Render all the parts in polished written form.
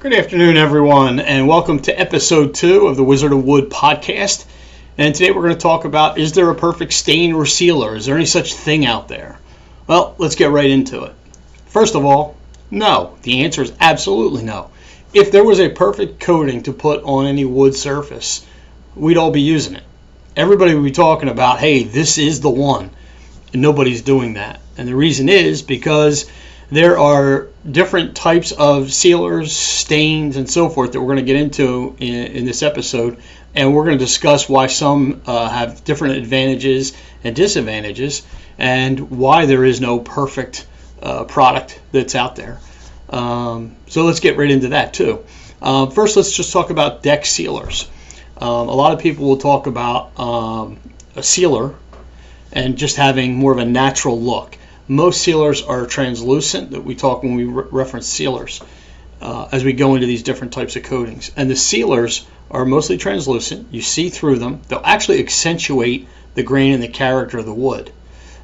Good afternoon, everyone, and welcome to episode 2 of the Wizard of Wood podcast. And today we're going to talk about, is there a perfect stain or sealer? Is there any such thing out there? Well, let's get right into it. First of all, no. The answer is absolutely no. If there was a perfect coating to put on any wood surface, we'd all be using it. Everybody would be talking about, hey, this is the one. And nobody's doing that. And the reason is because there are different types of sealers, stains, and so forth that we're going to get into in this episode. And we're going to discuss why some have different advantages and disadvantages and why there is no perfect product that's out there. So let's get right into that too. First, let's just talk about deck sealers. A lot of people will talk about a sealer and just having more of a natural look. Most sealers are translucent that we talk when we reference sealers as we go into these different types of coatings. And the sealers are mostly translucent. You see through them. They'll actually accentuate the grain and the character of the wood.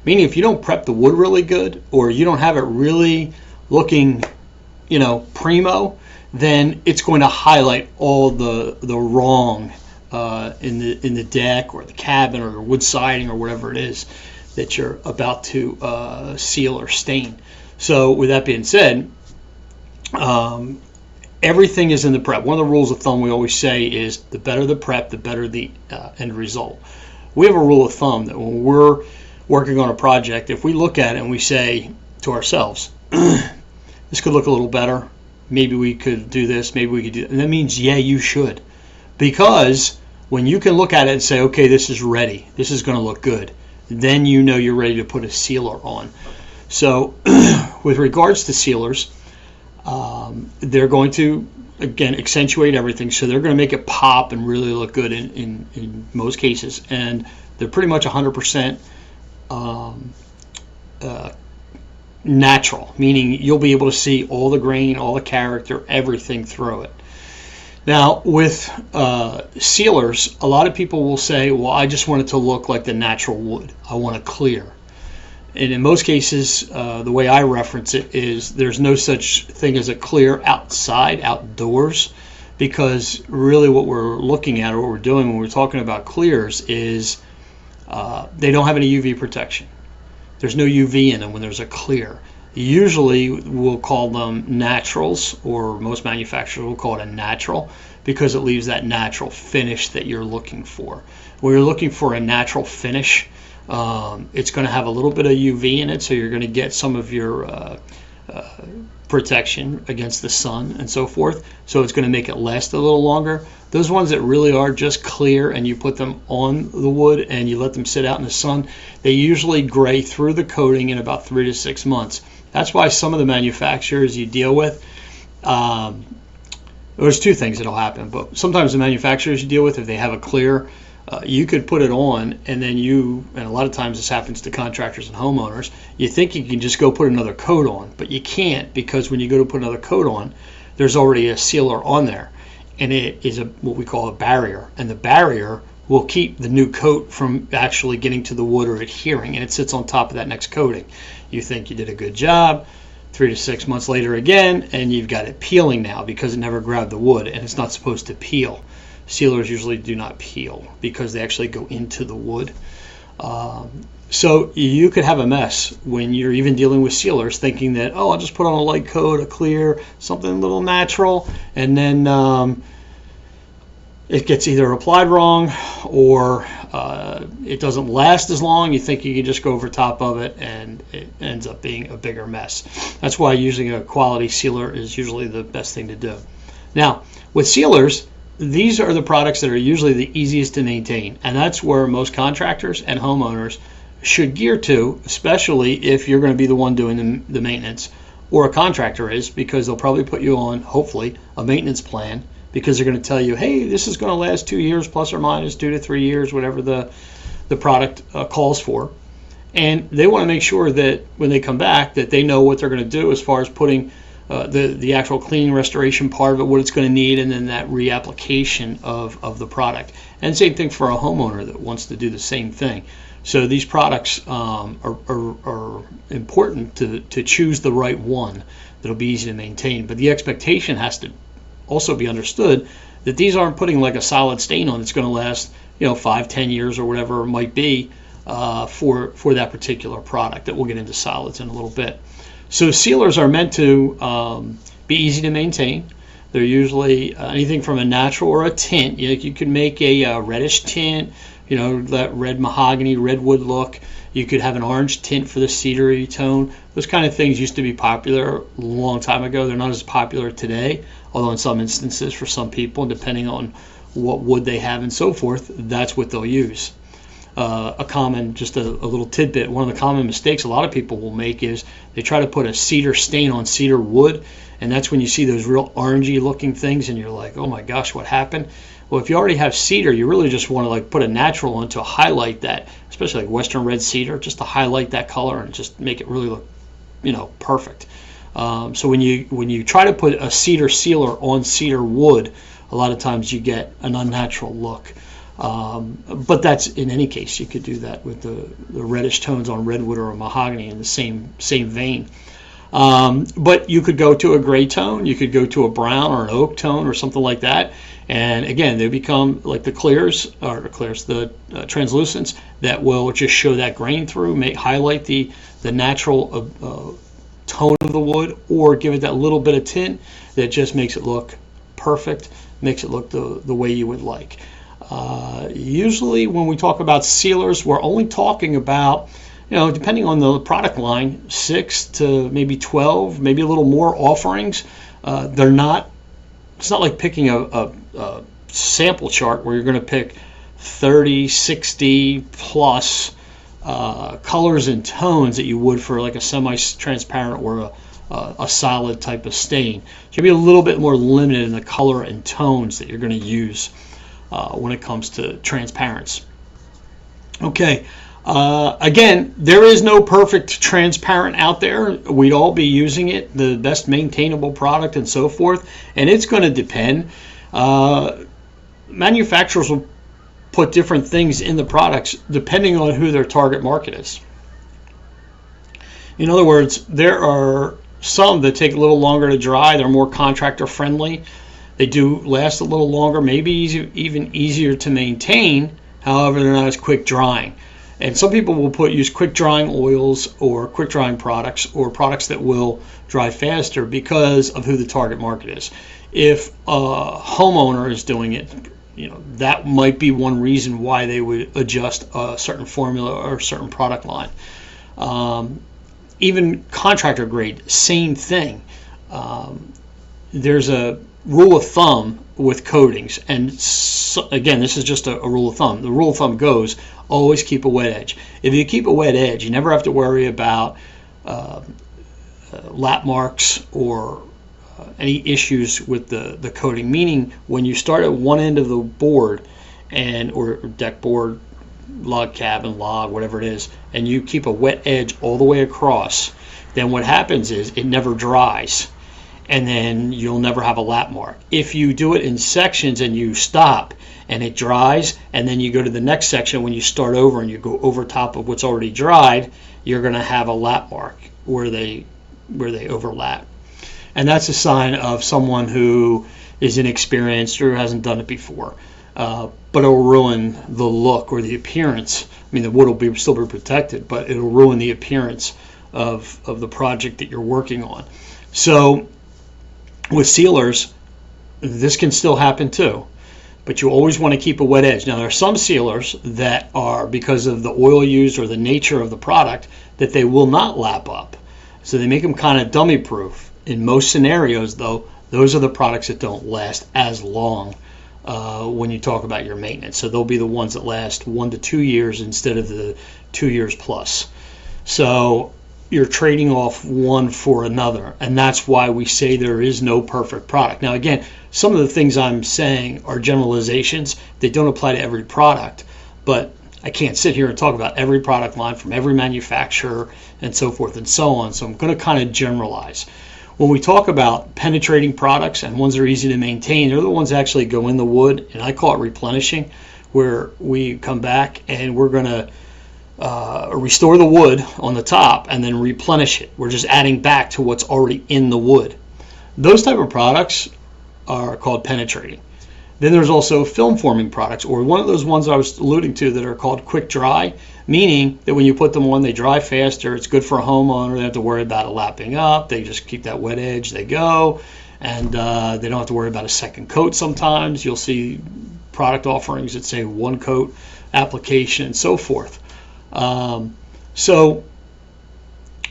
Meaning if you don't prep the wood really good or you don't have it really looking, primo, then it's going to highlight all the wrong in the deck or the cabin or the wood siding or whatever it is that you're about to seal or stain. So with that being said, everything is in the prep. One of the rules of thumb we always say is the better the prep, the better the end result. We have a rule of thumb that when we're working on a project, if we look at it and we say to ourselves, this could look a little better, maybe we could do this, maybe we could do that. And that means, yeah, you should. Because when you can look at it and say, okay, this is ready, this is going to look good, then you know you're ready to put a sealer on. So with regards to sealers, they're going to, again, accentuate everything. So they're going to make it pop and really look good in most cases. And they're pretty much 100% natural, meaning you'll be able to see all the grain, all the character, everything through it. Now, with sealers, a lot of people will say, well, I just want it to look like the natural wood. I want it clear. And in most cases, the way I reference it is there's no such thing as a clear outside, outdoors, because really what we're looking at or what we're doing when we're talking about clears is they don't have any UV protection. There's no UV in them when there's a clear. Usually we'll call them naturals, or most manufacturers will call it a natural because it leaves that natural finish that you're looking for. When you're looking for a natural finish, it's going to have a little bit of UV in it, so you're going to get some of your protection against the sun and so forth, so it's going to make it last a little longer. Those ones that really are just clear and you put them on the wood and you let them sit out in the sun, they usually gray through the coating in about 3 to 6 months. That's why some of the manufacturers you deal with, there's two things that'll happen, but sometimes the manufacturers you deal with, if they have a clear, you could put it on and then and a lot of times this happens to contractors and homeowners, you think you can just go put another coat on, but you can't, because when you go to put another coat on, there's already a sealer on there, and it is what we call a barrier, and the barrier will keep the new coat from actually getting to the wood or adhering, and it sits on top of that next coating. You think you did a good job, 3 to 6 months later again, and you've got it peeling now because it never grabbed the wood, and it's not supposed to peel. Sealers usually do not peel because they actually go into the wood. So you could have a mess when you're even dealing with sealers, thinking that, oh, I'll just put on a light coat, a clear, something a little natural, and then it gets either applied wrong or it doesn't last as long. You think you can just go over top of it, and it ends up being a bigger mess. That's why using a quality sealer is usually the best thing to do. Now, with sealers, these are the products that are usually the easiest to maintain, and that's where most contractors and homeowners should gear to, especially if you're going to be the one doing the maintenance, or a contractor is, because they'll probably put you on, hopefully, a maintenance plan, because they're going to tell you, hey, this is going to last 2 years plus or minus 2 to 3 years, whatever the product calls for. And they want to make sure that when they come back that they know what they're going to do as far as putting the actual cleaning restoration part of it, what it's going to need, and then that reapplication of the product. And same thing for a homeowner that wants to do the same thing. So these products are important to choose the right one that'll be easy to maintain. But the expectation has to also be understood that these aren't putting like a solid stain on that's going to last, 5-10 years or whatever it might be for that particular product that we'll get into solids in a little bit. So sealers are meant to be easy to maintain. They're usually anything from a natural or a tint. You can make a reddish tint, that red mahogany, redwood look. You could have an orange tint for the cedary tone. Those kind of things used to be popular a long time ago. They're not as popular today, although in some instances for some people, depending on what wood they have and so forth, that's what they'll use. Just a little tidbit, one of the common mistakes a lot of people will make is they try to put a cedar stain on cedar wood, and that's when you see those real orangey looking things and you're like, oh my gosh, what happened? Well, if you already have cedar, you really just want to like put a natural on to highlight that, especially like western red cedar, just to highlight that color and just make it really look, perfect. So when you try to put a cedar sealer on cedar wood, a lot of times you get an unnatural look. But that's, in any case, you could do that with the reddish tones on redwood or a mahogany in the same vein. But you could go to a gray tone, you could go to a brown or an oak tone or something like that, and again, they become like the translucents that will just show that grain through, highlight the natural tone of the wood, or give it that little bit of tint that just makes it look perfect, makes it look the way you would like. Usually when we talk about sealers, we're only talking about, depending on the product line, 6 to maybe 12, maybe a little more offerings. It's not like picking a sample chart where you're going to pick 30, 60 plus colors and tones that you would for like a semi-transparent or a solid type of stain. So you'll be a little bit more limited in the color and tones that you're going to use when it comes to transparents. Okay, again, there is no perfect transparent out there. We'd all be using it, the best maintainable product and so forth, and it's going to depend. Manufacturers will put different things in the products depending on who their target market is. In other words, there are some that take a little longer to dry. They're more contractor friendly. They do last a little longer, maybe even easier to maintain. However, they're not as quick drying. And some people will use quick drying oils or quick drying products or products that will dry faster because of who the target market is. If a homeowner is doing it, that might be one reason why they would adjust a certain formula or a certain product line. Even contractor grade, same thing. There's a rule of thumb with coatings, and again, this is just a rule of thumb. The rule of thumb goes, always keep a wet edge. If you keep a wet edge, you never have to worry about lap marks or any issues with the coating. Meaning, when you start at one end of the board or deck board, log cabin, log, whatever it is, and you keep a wet edge all the way across, then what happens is it never dries, and then you'll never have a lap mark. If you do it in sections and you stop and it dries, and then you go to the next section, when you start over and you go over top of what's already dried, you're going to have a lap mark where they overlap. And that's a sign of someone who is inexperienced or hasn't done it before. But it'll ruin the look or the appearance. I mean, the wood will still be protected, but it'll ruin the appearance of the project that you're working on. So with sealers, this can still happen too, but you always want to keep a wet edge. Now, there are some sealers that are, because of the oil used or the nature of the product, that they will not lap up. So they make them kind of dummy proof. In most scenarios, though, those are the products that don't last as long when you talk about your maintenance. So they'll be the ones that last 1 to 2 years instead of the 2 years plus. So you're trading off one for another, and that's why we say there is no perfect product. Now, again, some of the things I'm saying are generalizations. They don't apply to every product, but I can't sit here and talk about every product line from every manufacturer and so forth and so on. So I'm going to kind of generalize. When we talk about penetrating products and ones that are easy to maintain, they're the ones that actually go in the wood, and I call it replenishing, where we come back and we're going to restore the wood on the top and then replenish it. We're just adding back to what's already in the wood. Those type of products are called penetrating. Then there's also film forming products, or one of those ones I was alluding to that are called quick dry, meaning that when you put them on, they dry faster. It's good for a homeowner. They don't have to worry about it lapping up. They just keep that wet edge, they go, and they don't have to worry about a second coat sometimes. You'll see product offerings that say one coat application and so forth. So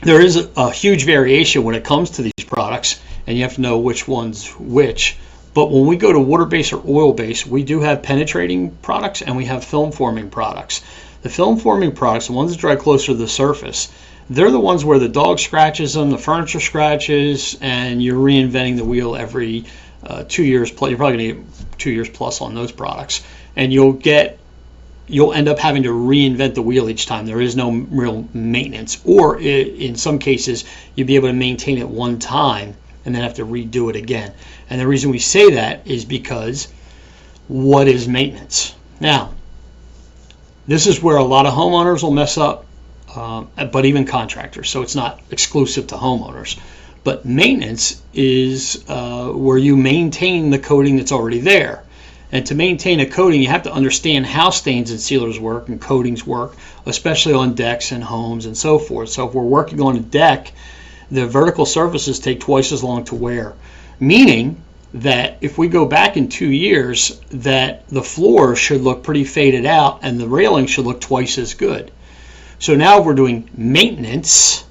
there is a huge variation when it comes to these products, and you have to know which one's which. But when we go to water-based or oil-based, we do have penetrating products and we have film-forming products. The film-forming products, the ones that dry closer to the surface, they're the ones where the dog scratches them, the furniture scratches, and you're reinventing the wheel every 2 years. You're probably going to get 2 years plus on those products, and you'll end up having to reinvent the wheel each time. There is no real maintenance, or in some cases, you'll be able to maintain it one time and then have to redo it again. And the reason we say that is because what is maintenance? Now, this is where a lot of homeowners will mess up, but even contractors, so it's not exclusive to homeowners. But maintenance is where you maintain the coating that's already there. And to maintain a coating, you have to understand how stains and sealers work and coatings work, especially on decks and homes and so forth. So if we're working on a deck, the vertical surfaces take twice as long to wear, meaning that if we go back in 2 years, that the floor should look pretty faded out and the railing should look twice as good. So now we're doing maintenance,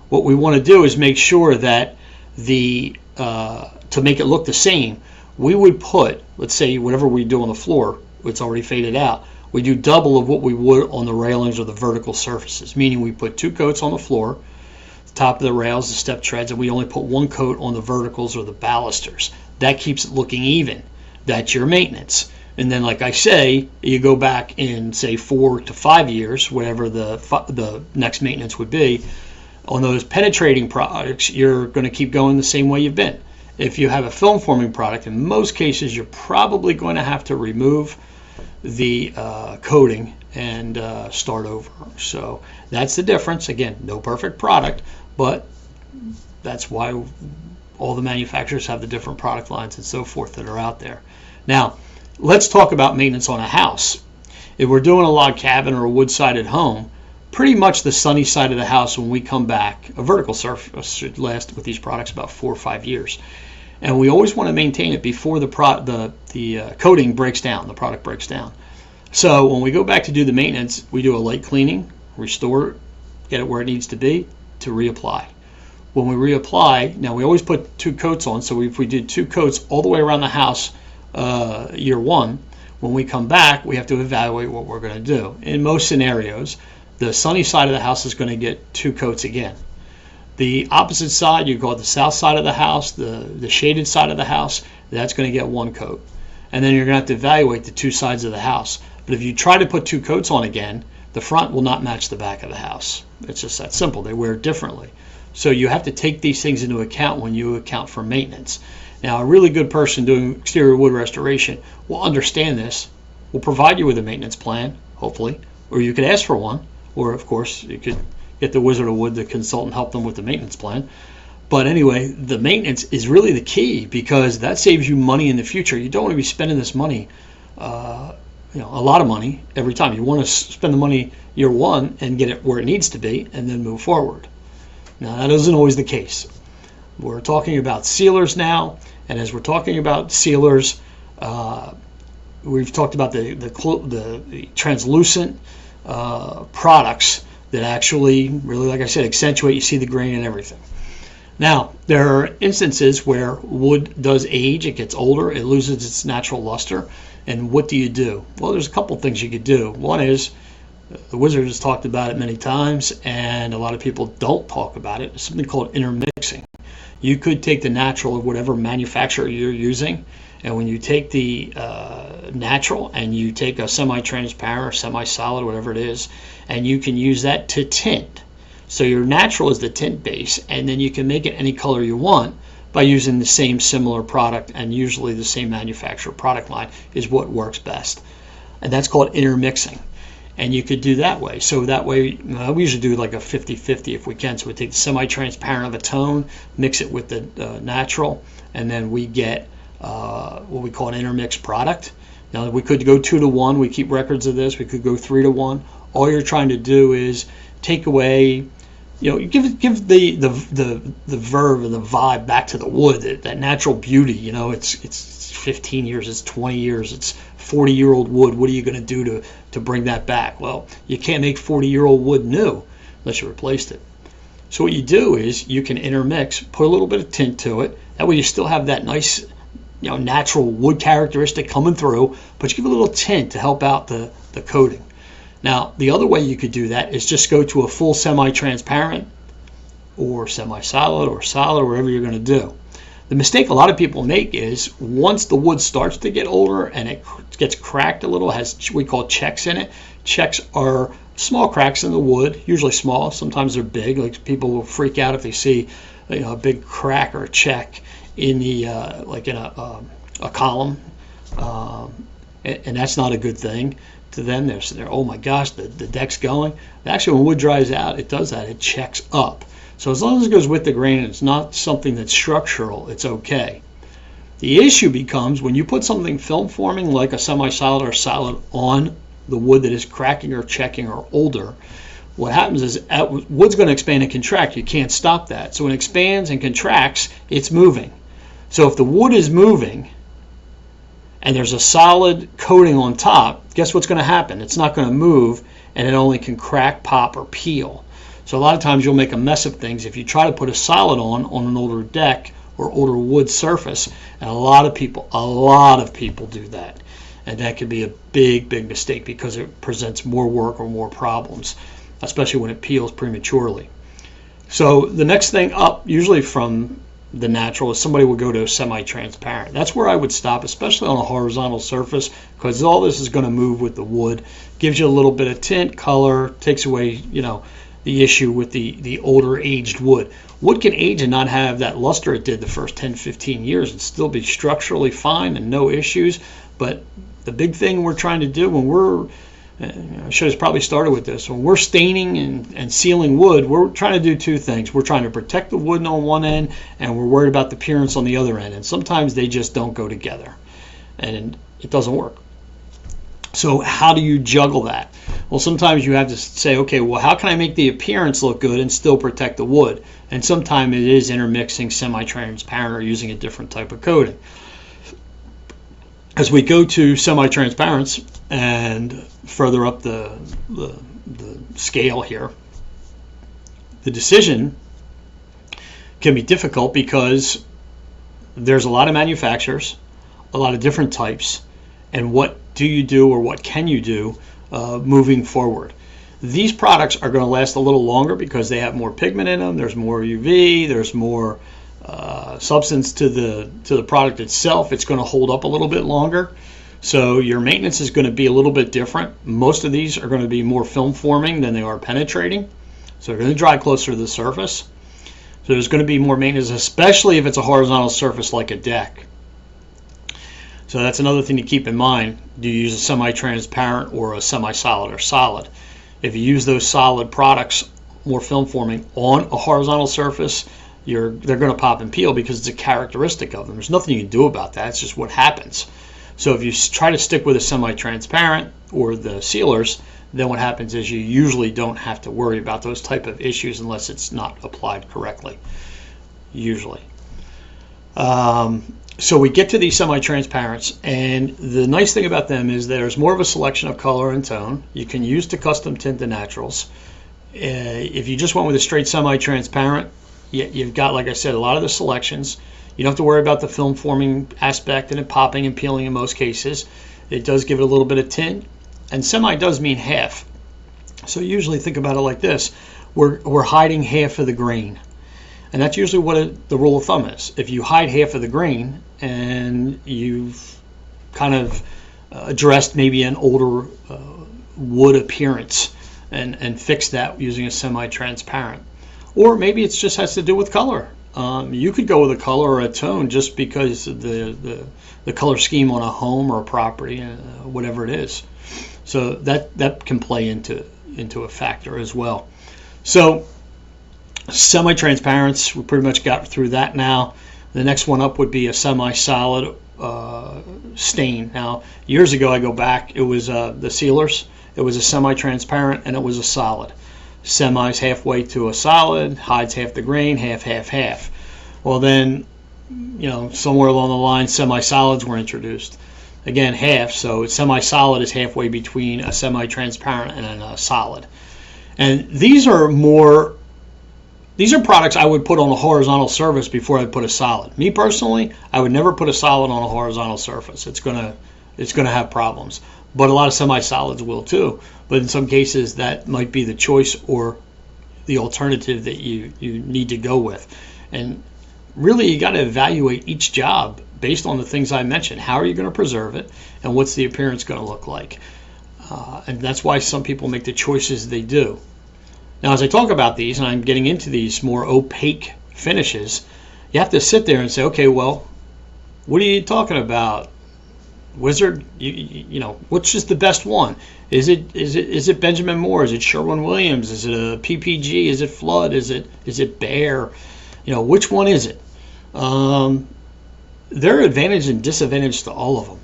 what we want to do is make sure that to make it look the same, we would put, let's say whatever we do on the floor, it's already faded out, we do double of what we would on the railings or the vertical surfaces, meaning we put 2 coats on the floor, the top of the rails, the step treads, and we only put 1 coat on the verticals or the balusters. That keeps it looking even. That's your maintenance. And then, like I say, you go back in, say, 4 to 5 years, whatever the next maintenance would be. On those penetrating products, you're going to keep going the same way you've been. If you have a film forming product, in most cases, you're probably going to have to remove the coating and start over. So that's the difference. Again, no perfect product, but that's why all the manufacturers have the different product lines and so forth that are out there. Now, let's talk about maintenance on a house. If we're doing a log cabin or a wood-sided home, pretty much the sunny side of the house when we come back, a vertical surface should last with these products about 4 or 5 years. And we always want to maintain it before the coating breaks down, the product breaks down. So when we go back to do the maintenance, we do a light cleaning, restore it, get it where it needs to be, to reapply. When we reapply, now we always put 2 coats on, so if we did 2 coats all the way around the house year 1, when we come back, we have to evaluate what we're going to do. In most scenarios, the sunny side of the house is going to get 2 coats again. The opposite side, you call it the south side of the house, the shaded side of the house, that's going to get 1 coat. And then you're going to have to evaluate the 2 sides of the house. But if you try to put 2 coats on again, the front will not match the back of the house. It's just that simple. They wear differently. So you have to take these things into account when you account for maintenance. Now, a really good person doing exterior wood restoration will understand this, will provide you with a maintenance plan, hopefully, or you could ask for one, or of course you could get the Wizard of Wood, the consultant, help them with the maintenance plan. But anyway, the maintenance is really the key because that saves you money in the future. You don't want to be spending this money, a lot of money every time. You want to spend the money year 1 and get it where it needs to be and then move forward. Now, that isn't always the case. We're talking about sealers now, and as we're talking about sealers, we've talked about the translucent products that actually, really, like I said, accentuate, you see the grain and everything. Now, there are instances where wood does age, it gets older, it loses its natural luster, and what do you do? Well, there's a couple things you could do. One is, the Wizard has talked about it many times, and a lot of people don't talk about it. It's something called intermixing. You could take the natural of whatever manufacturer you're using, and when you take the natural and you take a semi-transparent or semi-solid, whatever it is, and you can use that to tint. So your natural is the tint base, and then you can make it any color you want by using the same similar product, and usually the same manufacturer product line is what works best. And that's called intermixing. and you could do that way. So that way, we usually do like a 50-50 if we can. So we take the semi-transparent of the tone, mix it with the natural, and then we get what we call an intermixed product. Now we could go 2-to-1. We keep records of this. We could go 3-to-1. All you're trying to do is take away, give the verve and the vibe back to the wood, that natural beauty. It's 15 years, it's 20 years, it's 40-year-old wood. What are you going to do to bring that back? Well, you can't make 40-year-old wood new unless you replaced it. So what you do is you can intermix, put a little bit of tint to it. That way you still have that nice, natural wood characteristic coming through, but you give a little tint to help out the coating. Now, the other way you could do that is just go to a full semi-transparent or semi-solid or solid, or whatever you're going to do. The mistake a lot of people make is once the wood starts to get older and it gets cracked a little, has what we call checks in it. Checks are small cracks in the wood, usually small. Sometimes they're big. Like people will freak out if they see a big crack or a check in the in a column, and that's not a good thing. To them, they're oh my gosh, the deck's going. Actually, when wood dries out, it does that. It checks up. So as long as it goes with the grain and it's not something that's structural, it's okay. The issue becomes when you put something film forming like a semi-solid or solid on the wood that is cracking or checking or older. What happens is wood's going to expand and contract. You can't stop that. So when it expands and contracts, it's moving. So if the wood is moving and there's a solid coating on top, guess what's going to happen? It's not going to move, and it only can crack, pop, or peel. So a lot of times you'll make a mess of things if you try to put a solid on an older deck or older wood surface, and a lot of people do that. And that could be a big, big mistake because it presents more work or more problems, especially when it peels prematurely. So the next thing up, usually from the natural, is somebody will go to a semi-transparent. That's where I would stop, especially on a horizontal surface, because all this is going to move with the wood. Gives you a little bit of tint, color, takes away, the issue with the older aged wood. Wood can age and not have that luster it did the first 10, 15 years and still be structurally fine and no issues. But the big thing we're trying to do when we're, I should have probably started with this, when we're staining and sealing wood, we're trying to do two things. We're trying to protect the wood on one end, and we're worried about the appearance on the other end. And sometimes they just don't go together, and it doesn't work. So how do you juggle that? Well, sometimes you have to say, okay, well, how can I make the appearance look good and still protect the wood? And sometimes it is intermixing semi-transparent or using a different type of coating. As we go to semi-transparents and further up the scale here, the decision can be difficult because there's a lot of manufacturers, a lot of different types, and what do you do or what can you do moving forward? These products are going to last a little longer because they have more pigment in them. There's more UV. There's more substance to the product itself. It's going to hold up a little bit longer. So your maintenance is going to be a little bit different. Most of these are going to be more film forming than they are penetrating. So they're going to dry closer to the surface. So there's going to be more maintenance, especially if it's a horizontal surface like a deck. So that's another thing to keep in mind. Do you use a semi-transparent or a semi-solid or solid? If you use those solid products, more film forming, on a horizontal surface, they're going to pop and peel because it's a characteristic of them. There's nothing you can do about that. It's just what happens. So if you try to stick with a semi-transparent or the sealers, then what happens is you usually don't have to worry about those type of issues unless it's not applied correctly, usually. So we get to these semi-transparents, and the nice thing about them is there's more of a selection of color and tone. You can use to custom tint the naturals. If you just went with a straight semi-transparent, you've got, like I said, a lot of the selections. You don't have to worry about the film forming aspect and it popping and peeling in most cases. It does give it a little bit of tint, and semi does mean half. So usually think about it like this. We're hiding half of the grain. And that's usually what the rule of thumb is. If you hide half of the grain and you've kind of addressed maybe an older wood appearance and fix that using a semi-transparent. Or maybe it just has to do with color. You could go with a color or a tone just because the color scheme on a home or a property, whatever it is. So that can play into a factor as well. So semi-transparent, we pretty much got through that now. The next one up would be a semi-solid stain. Now, years ago, I go back, it was the sealers. It was a semi-transparent and it was a solid. Semi's halfway to a solid, hides half the grain, half. Well, then, somewhere along the line, semi-solids were introduced. Again, half, so semi-solid is halfway between a semi-transparent and a solid. And these are products I would put on a horizontal surface before I'd put a solid. Me personally, I would never put a solid on a horizontal surface. It's gonna have problems. But a lot of semi-solids will too. But in some cases, that might be the choice or the alternative that you need to go with. And really, you got to evaluate each job based on the things I mentioned. How are you going to preserve it, and what's the appearance going to look like? And that's why some people make the choices they do. Now, as I talk about these, and I'm getting into these more opaque finishes, you have to sit there and say, okay, well, what are you talking about, Wizard? Which is the best one? Is it Benjamin Moore? Is it Sherwin-Williams? Is it a PPG? Is it Flood? Is it Behr? Which one is it? There are advantages and disadvantages to all of them.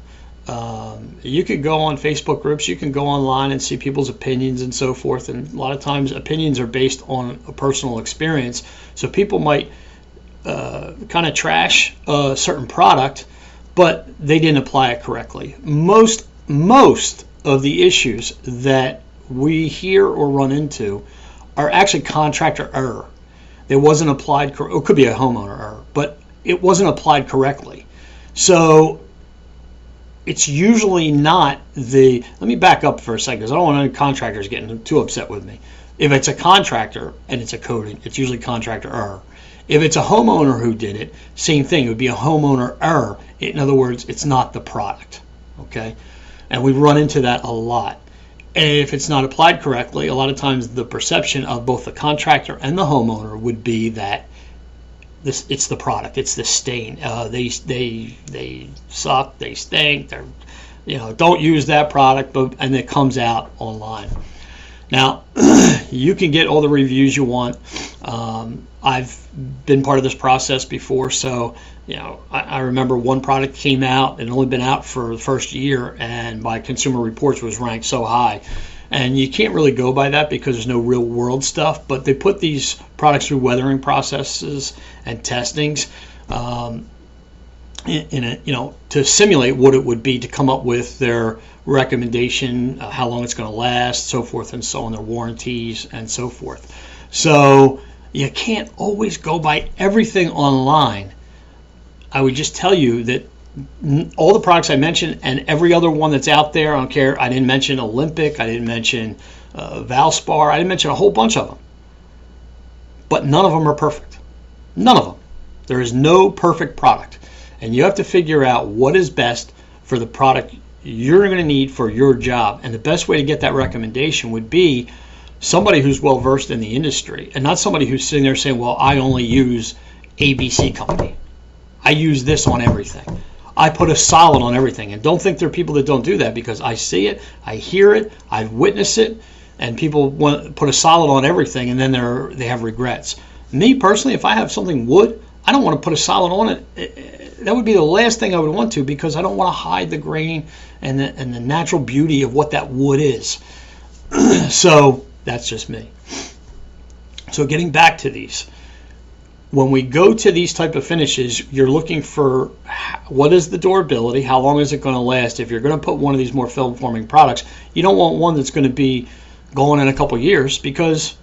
You could go on Facebook groups, you can go online and see people's opinions and so forth, and a lot of times opinions are based on a personal experience. So people might kind of trash a certain product, but they didn't apply it correctly. Most of the issues that we hear or run into are actually contractor error. It wasn't applied, it could be a homeowner error, but it wasn't applied correctly. So it's usually not let me back up for a second because I don't want any contractors getting too upset with me. If it's a contractor and it's a coating, it's usually contractor error. If it's a homeowner who did it, same thing, it would be a homeowner error. In other words, it's not the product, okay? And we run into that a lot. And if it's not applied correctly, a lot of times the perception of both the contractor and the homeowner would be that it's the product, it's the stain. They suck, they stink. Don't use that product. And it comes out online. Now, you can get all the reviews you want. I've been part of this process before, so I remember one product came out and only been out for the first year, and by Consumer Reports was ranked so high. And you can't really go by that because there's no real world stuff, but they put these products through weathering processes and testings to simulate what it would be to come up with their recommendation, how long it's going to last, so forth and so on, their warranties and so forth. So you can't always go by everything online. I would just tell you that all the products I mentioned and every other one that's out there, I don't care, I didn't mention Olympic, I didn't mention Valspar, I didn't mention a whole bunch of them. But none of them are perfect. None of them. There is no perfect product. And you have to figure out what is best for the product you're going to need for your job. And the best way to get that recommendation would be somebody who's well versed in the industry, and not somebody who's sitting there saying, well, I only use ABC company. I use this on everything. I put a solid on everything. And don't think there are people that don't do that, because I see it, I hear it, I've witnessed it, and people want to put a solid on everything and then they have regrets. Me personally, if I have something wood, I don't want to put a solid on it. That would be the last thing I would want to, because I don't want to hide the grain and the natural beauty of what that wood is. So that's just me. So getting back to these, when we go to these type of finishes, you're looking for what is the durability, how long is it going to last. If you're going to put one of these more film forming products, you don't want one that's going to be going in a couple years, because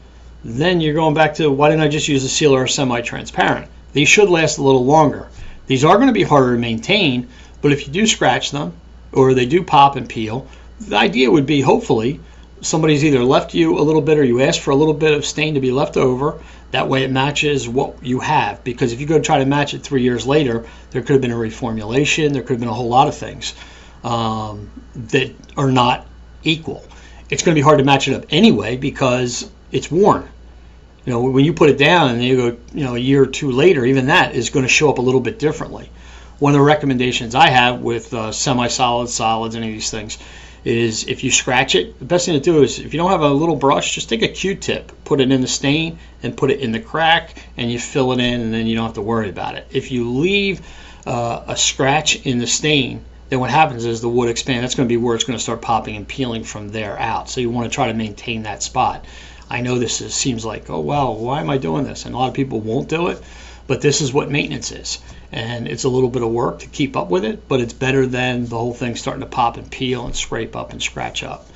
then you're going back to, why didn't I just use a sealer or semi-transparent? These should last a little longer. These are going to be harder to maintain, but if you do scratch them or they do pop and peel, the idea would be, hopefully somebody's either left you a little bit or you asked for a little bit of stain to be left over. That way it matches what you have, because if you go try to match it 3 years later, there could have been a reformulation, there could have been a whole lot of things that are not equal. It's going to be hard to match it up anyway because it's worn. When you put it down and you go, a year or two later, even that is going to show up a little bit differently. One of the recommendations I have with semi-solids, solids, any of these things, is if you scratch it, the best thing to do is if you don't have a little brush, just take a Q-tip, put it in the stain and put it in the crack, and you fill it in, and then you don't have to worry about it. If you leave a scratch in the stain, then what happens is the wood expands. That's going to be where it's going to start popping and peeling from there out. So you want to try to maintain that spot. I know seems like, oh wow, why am I doing this? And a lot of people won't do it, but this is what maintenance is. And it's a little bit of work to keep up with it, but it's better than the whole thing starting to pop and peel and scrape up and scratch up.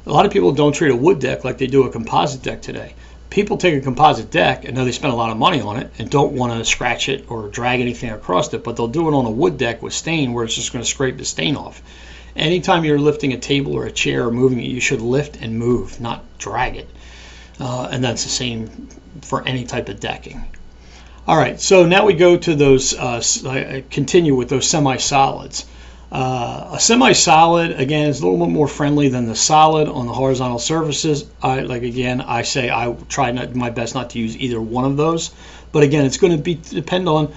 A lot of people don't treat a wood deck like they do a composite deck today. People take a composite deck and know they spend a lot of money on it and don't want to scratch it or drag anything across it, but they'll do it on a wood deck with stain where it's just going to scrape the stain off. Anytime you're lifting a table or a chair or moving it, you should lift and move, not drag it. And that's the same for any type of decking. All right, so now we go to those, continue with those semi-solids. A semi-solid, again, is a little bit more friendly than the solid on the horizontal surfaces. I say I try my best not to use either one of those. But again, it's going to depend on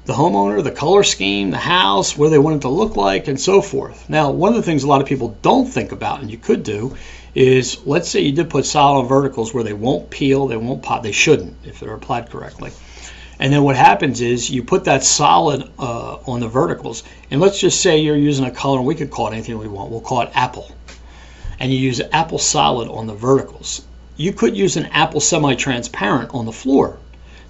the homeowner, the color scheme, the house, what they want it to look like, and so forth. Now, one of the things a lot of people don't think about, and you could do, is let's say you did put solid on verticals where they won't peel, they won't pop, they shouldn't if they're applied correctly. And then what happens is you put that solid on the verticals, and let's just say you're using a color, and we could call it anything we want. We'll call it apple. And you use apple solid on the verticals. You could use an apple semi-transparent on the floor.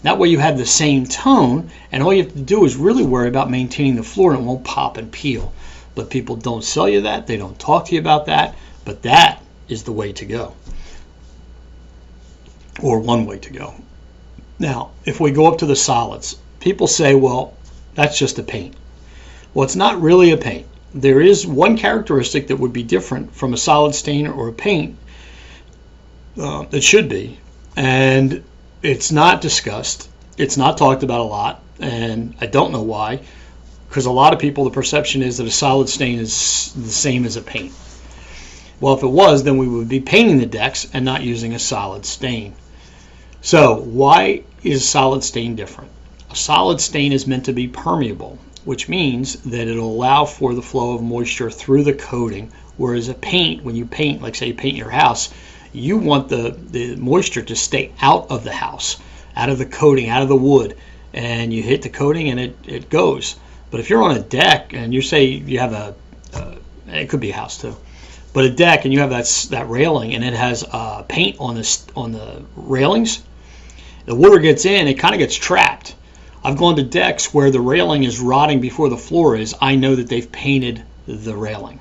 That way you have the same tone, and all you have to do is really worry about maintaining the floor, and it won't pop and peel. But people don't sell you that. They don't talk to you about that. But that is the way to go, or one way to go. Now, if we go up to the solids, people say, well, that's just a paint. Well, it's not really a paint. There is one characteristic that would be different from a solid stain or a paint. It should be, and it's not discussed. It's not talked about a lot, and I don't know why, because a lot of people, the perception is that a solid stain is the same as a paint. Well, if it was, then we would be painting the decks and not using a solid stain. So why is solid stain different? A solid stain is meant to be permeable, which means that it'll allow for the flow of moisture through the coating, whereas a paint, when you paint, like say you paint your house, you want the moisture to stay out of the house, out of the coating, out of the wood, and you hit the coating and it goes. But if you're on a deck and you say you have it could be a house too, but a deck and you have that railing and it has paint on the railings, the water gets in, it kind of gets trapped. I've gone to decks where the railing is rotting before the floor is. I know that they've painted the railing.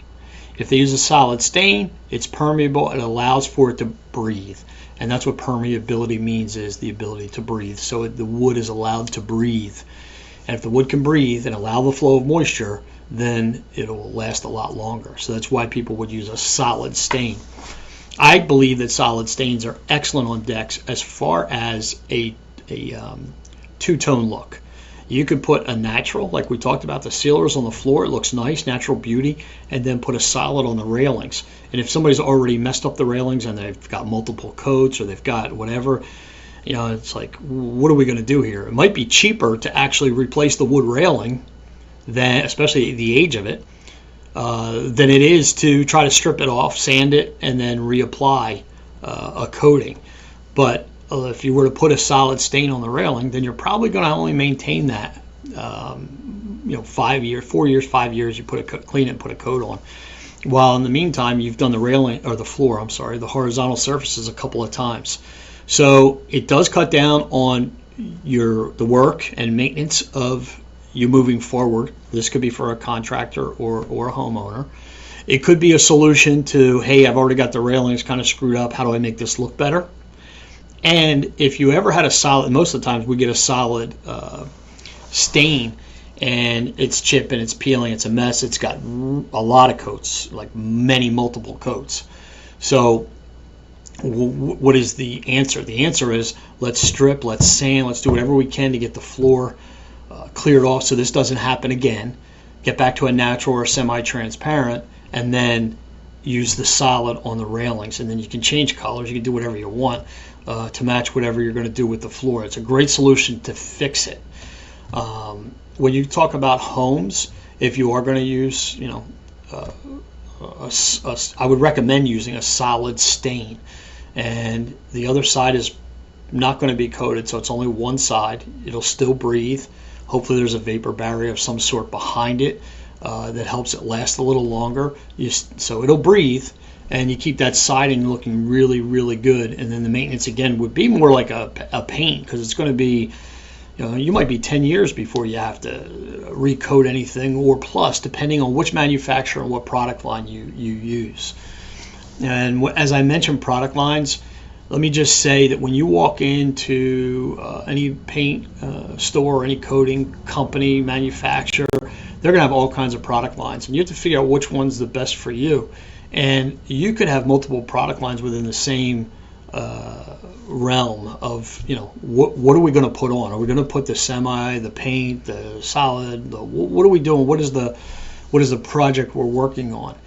If they use a solid stain, it's permeable. It allows for it to breathe. And that's what permeability means, is the ability to breathe. So the wood is allowed to breathe. And if the wood can breathe and allow the flow of moisture, then it will last a lot longer. So that's why people would use a solid stain. I believe that solid stains are excellent on decks as far as a two-tone look. You could put a natural, like we talked about, the sealers on the floor. It looks nice, natural beauty, and then put a solid on the railings. And if somebody's already messed up the railings and they've got multiple coats or they've got whatever, it's like, what are we going to do here? It might be cheaper to actually replace the wood railing, than, especially the age of it, than it is to try to strip it off, sand it, and then reapply a coating. But if you were to put a solid stain on the railing, then you're probably going to only maintain that 5 years, 4 years, 5 years. You clean it and put a coat on. While in the meantime, you've done the railing, or the floor, I'm sorry, the horizontal surfaces a couple of times. So it does cut down on the work and maintenance of you moving forward. This could be for a contractor or a homeowner. It could be a solution to, hey, I've already got the railings kind of screwed up. How do I make this look better? And if you ever had a solid, most of the times we get a solid stain and it's chipping, it's peeling, it's a mess. It's got a lot of coats, like multiple coats. So what is the answer? The answer is let's strip, let's sand, let's do whatever we can to get the floor cleared off so this doesn't happen again. Get back to a natural or semi-transparent, and then use the solid on the railings. And then you can change colors. You can do whatever you want to match whatever you're going to do with the floor. It's a great solution to fix it. When you talk about homes, if you are going to use, I would recommend using a solid stain, and the other side is not going to be coated, so it's only one side. It'll still breathe. Hopefully there's a vapor barrier of some sort behind it that helps it last a little longer. So it'll breathe, and you keep that siding looking really, really good. And then the maintenance again would be more like a paint, because it's going to be, you might be 10 years before you have to recoat anything, or plus, depending on which manufacturer and what product line you use. And as I mentioned, product lines, let me just say that when you walk into any paint store or any coating company, manufacturer, they're going to have all kinds of product lines, and you have to figure out which one's the best for you. And you could have multiple product lines within the same realm of, what are we going to put on? Are we going to put the semi, the paint, the solid? What are we doing? What is the project we're working on?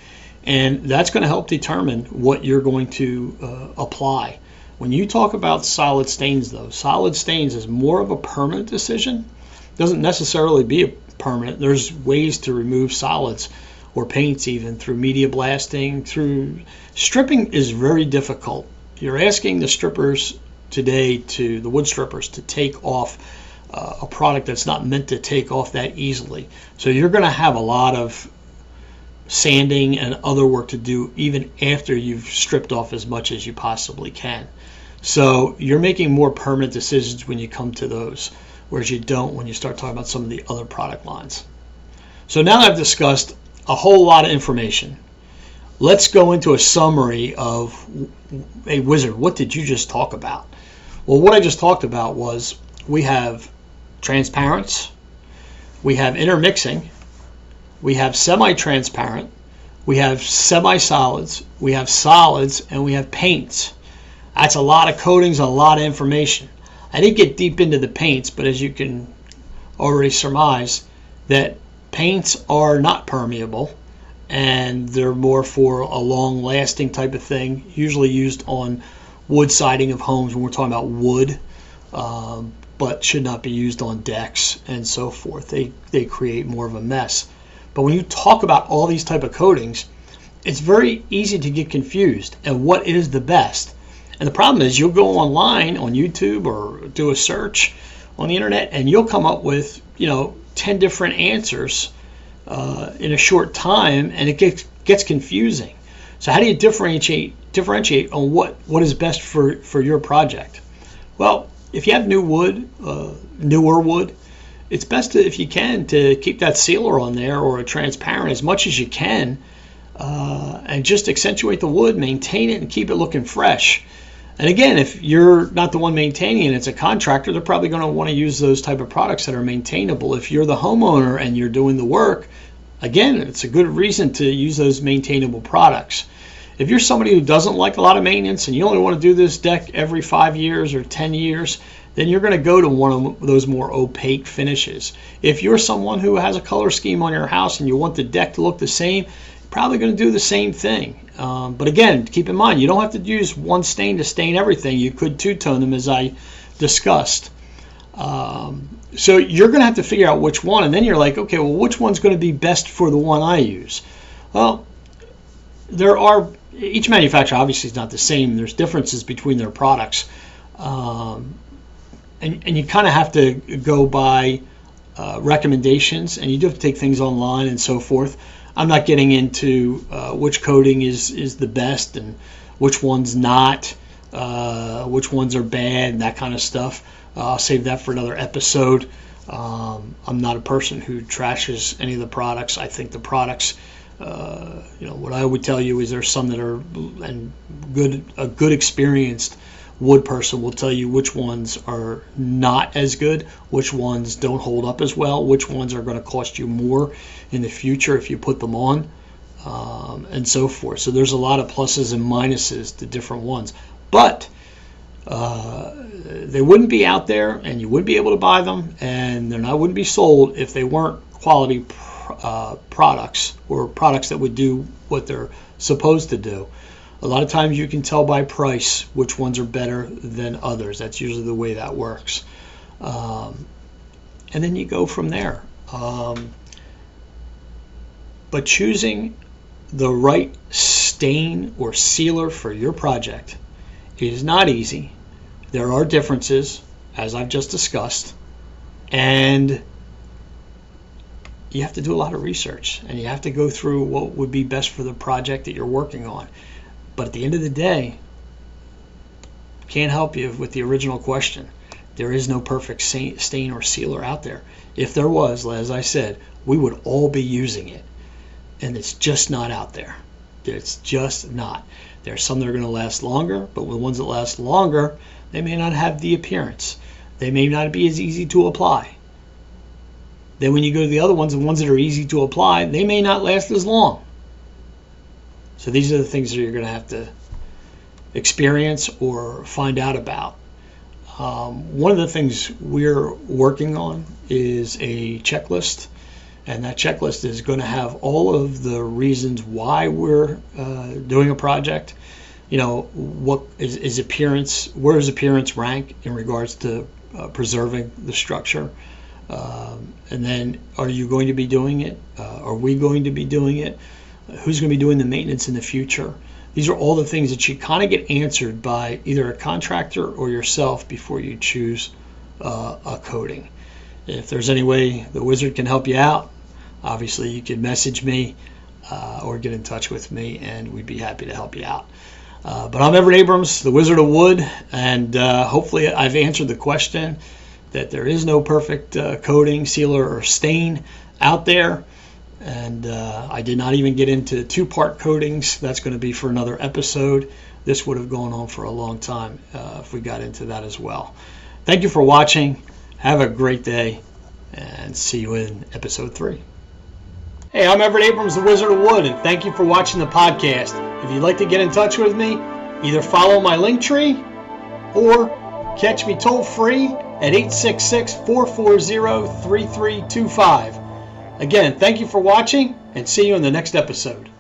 And that's going to help determine what you're going to apply. When you talk about solid stains, though, solid stains is more of a permanent decision. It doesn't necessarily be a permanent. There's ways to remove solids or paints, even through media blasting. Through stripping is very difficult. You're asking the strippers today, the wood strippers, to take off a product that's not meant to take off that easily. So you're going to have a lot of sanding and other work to do even after you've stripped off as much as you possibly can. So you're making more permanent decisions when you come to those, whereas you don't when you start talking about some of the other product lines. So now that I've discussed a whole lot of information, let's go into a summary of, hey Wizard, what did you just talk about? Well, what I just talked about was we have transparents, we have intermixing, we have semi-transparent, we have semi-solids, we have solids, and we have paints. That's a lot of coatings, a lot of information. I didn't get deep into the paints, but as you can already surmise, that paints are not permeable, and they're more for a long-lasting type of thing, usually used on wood siding of homes when we're talking about wood, but should not be used on decks and so forth. They create more of a mess. But when you talk about all these type of coatings, it's very easy to get confused and what is the best. And the problem is you'll go online on YouTube or do a search on the internet, and you'll come up with 10 different answers in a short time, and it gets confusing. So how do you differentiate on what is best for your project? Well, if you have newer wood, it's best if you can to keep that sealer on there or a transparent as much as you can, and just accentuate the wood, maintain it, and keep it looking fresh. And again, if you're not the one maintaining it, it's a contractor, they're probably going to want to use those type of products that are maintainable. If you're the homeowner and you're doing the work, again, it's a good reason to use those maintainable products. If you're somebody who doesn't like a lot of maintenance and you only want to do this deck every 5 years or 10 years, then you're going to go to one of those more opaque finishes. If you're someone who has a color scheme on your house and you want the deck to look the same, you're probably going to do the same thing. But again, keep in mind, you don't have to use one stain to stain everything. You could two-tone them, as I discussed. So you're going to have to figure out which one, and then you're like, okay, well, which one's going to be best for the one I use? Well, each manufacturer obviously is not the same. There's differences between their products. And you kind of have to go by recommendations, and you do have to take things online and so forth. I'm not getting into which coating is the best and which one's not, which ones are bad, and that kind of stuff. I'll save that for another episode. I'm not a person who trashes any of the products. I think the products, what I would tell you is there's some that are, and a good experienced wood person will tell you which ones are not as good, which ones don't hold up as well, which ones are going to cost you more in the future if you put them on, and so forth. So there's a lot of pluses and minuses to different ones, but they wouldn't be out there and you wouldn't be able to buy them, and wouldn't be sold if they weren't quality products, or products that would do what they're supposed to do. A lot of times you can tell by price which ones are better than others. That's usually the way that works. And then you go from there. But choosing the right stain or sealer for your project. It is not easy. There are differences, as I've just discussed, and you have to do a lot of research, and you have to go through what would be best for the project that you're working on. But at the end of the day, can't help you with the original question. There is no perfect stain or sealer out there. If there was, as I said, we would all be using it. And it's just not out there. It's just not. There are some that are going to last longer, but the ones that last longer, they may not have the appearance. They may not be as easy to apply. Then when you go to the other ones, the ones that are easy to apply, they may not last as long. So these are the things that you're going to have to experience or find out about. One of the things we're working on is a checklist, and that checklist is going to have all of the reasons why we're doing a project. You know, what is appearance? Where does appearance rank in regards to preserving the structure? And then, are you going to be doing it? Are we going to be doing it? Who's going to be doing the maintenance in the future? These are all the things that you kind of get answered by either a contractor or yourself before you choose a coating. If there's any way the Wizard can help you out, obviously you can message me or get in touch with me, and we'd be happy to help you out. But I'm Everett Abrams, the Wizard of Wood, and hopefully I've answered the question that there is no perfect coating, sealer, or stain out there. And I did not even get into two-part coatings. That's going to be for another episode. This would have gone on for a long time if we got into that as well. Thank you for watching. Have a great day, and see you in episode 3. Hey, I'm Everett Abrams, the Wizard of Wood, and thank you for watching the podcast. If you'd like to get in touch with me, either follow my link tree or catch me toll-free at 866-440-3325. Again, thank you for watching, and see you in the next episode.